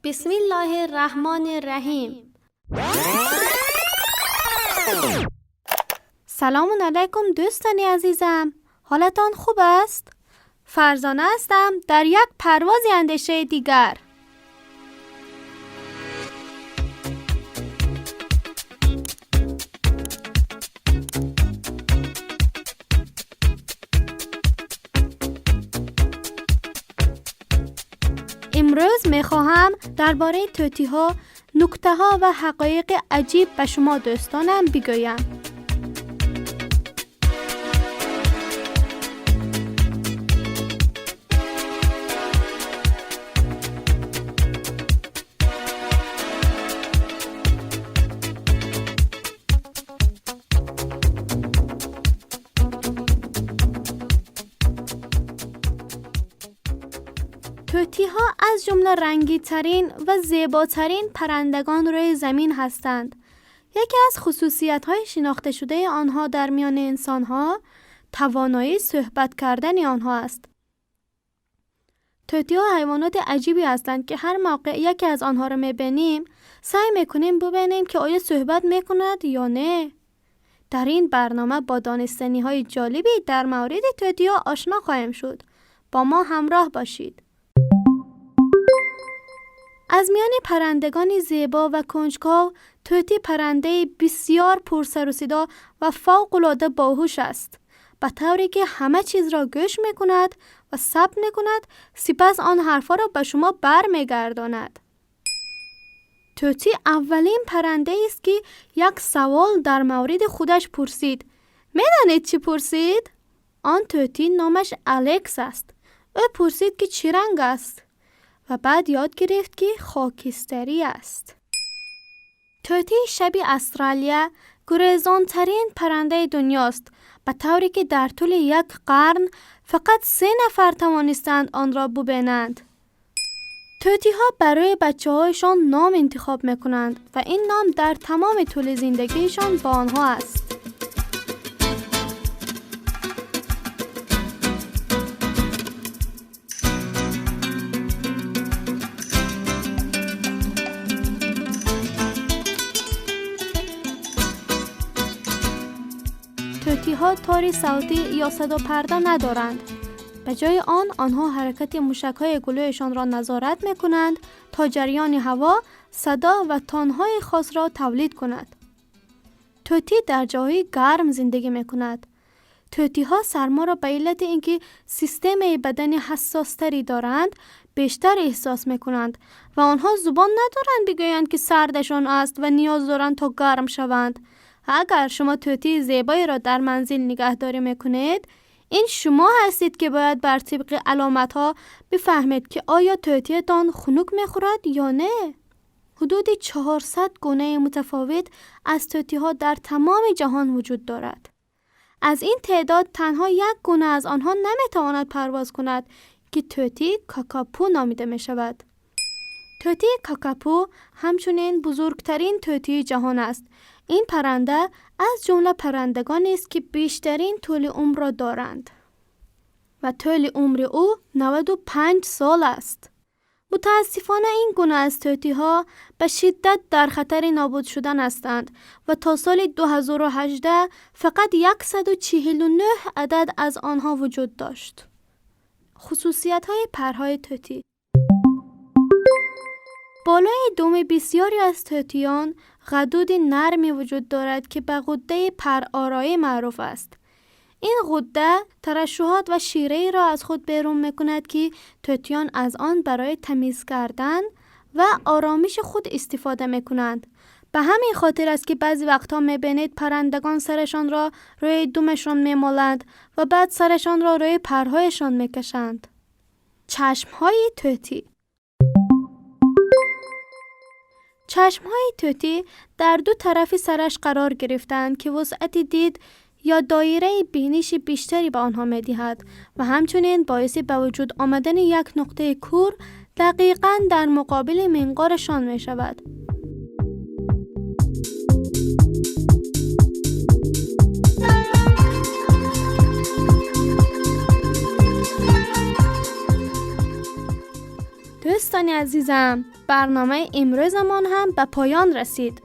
بسم الله الرحمن الرحیم. سلام علیکم دوستان عزیزم، حالتان خوب است؟ فرزانه هستم در یک پرواز اندیشه دیگر. امروز میخواهم درباره طوطی‌ها نکته‌ها و حقایق عجیب به شما دوستانم بگویم. طوطی‌ها از جمله رنگی‌ترین و زیباترین پرندگان روی زمین هستند. یکی از خصوصیت‌های شناخته شده آنها در میان انسان‌ها توانایی صحبت کردن آنها است. طوطی‌ها حیوانات عجیبی هستند که هر موقع یکی از آنها را می‌بینیم سعی می‌کنیم ببینیم که آیا صحبت می‌کند یا نه. در این برنامه با دانستنی‌های جالبی در مورد طوطی‌ها آشنا خواهیم شد. با ما همراه باشید. از میان پرندگان زیبا و کنجکاو، طوطی پرنده بسیار پرسر و صدا و فوق‌العاده باهوش است، به طوری که همه چیز را گوش می‌کند و ثبت می‌کند، سپس آن حرفا را به شما برمیگرداند. طوطی اولین پرنده است که یک سوال در مورد خودش پرسید. می‌دانید چی پرسید؟ آن طوطی نامش الکس است. او پرسید که چه رنگ است و بعد یاد گرفت که خاکستری است. طوطی شبی استرالیا گریزان‌ترین پرنده دنیاست، به طوری که در طول یک قرن فقط 3 نفر توانستند آن را ببینند. طوطی‌ها برای بچه‌هایشان نام انتخاب می‌کنند و این نام در تمام طول زندگیشان با آنها است. طوطی‌ها تار صوتی یا صدا پرده ندارند. به جای آن آنها حرکت موشک‌های گلویشان را نظارت می‌کنند تا جریان هوا، صدا و تون‌های خاص را تولید کند. طوطی در جاهای گرم زندگی می‌کند. طوطی‌ها سرما را به علت اینکه سیستم بدنی حساس‌تری دارند بیشتر احساس می‌کنند و آنها زبان ندارند بگویند که سردشان است و نیاز دارند تا گرم شوند. اگر شما طوطی زیبایی را در منزل نگهداری میکنید، این شما هستید که باید بر طبق علامت‌ها بفهمید که آیا طوطیتان خنک میخورد یا نه. حدود 400 گونه متفاوت از طوطی‌ها در تمام جهان وجود دارد. از این تعداد تنها یک گونه از آنها نمیتواند پرواز کند که طوطی کاکاپو نامیده می شود. طوطی کاکاپو همچنین بزرگترین طوطی جهان است. این پرنده از جمله پرندگانی است که بیشترین طول عمر را دارند و طول عمر او 95 سال است. متاسفانه این گونه از طوطی‌ها به شدت در خطر نابود شدن هستند و تا سال 2018 فقط 149 عدد از آنها وجود داشت. خصوصیت‌های پرهای طوطی: بالای دم بسیاری از طوطیان غدود نرمی وجود دارد که به غده پرآرایی معروف است. این غده ترشحات و شیره‌ای را از خود بیرون می‌کند که طوطیان از آن برای تمیز کردن و آرامش خود استفاده می‌کنند. به همین خاطر است که بعضی وقتها می‌بینید پرندگان سرشان را روی دمشان می‌مالند و بعد سرشان را روی پرهایشان می‌کشند. چشم‌های طوطی: چشم‌های طوطی در دو طرف سرش قرار گرفتند که وسعت دید یا دایره بینش بیشتری به آنها می‌دهد و همچنین باعث به وجود آمدن یک نقطه کور دقیقاً در مقابل منقارشان می‌شود. دوستان عزیزم، برنامه امروزمان هم به پایان رسید.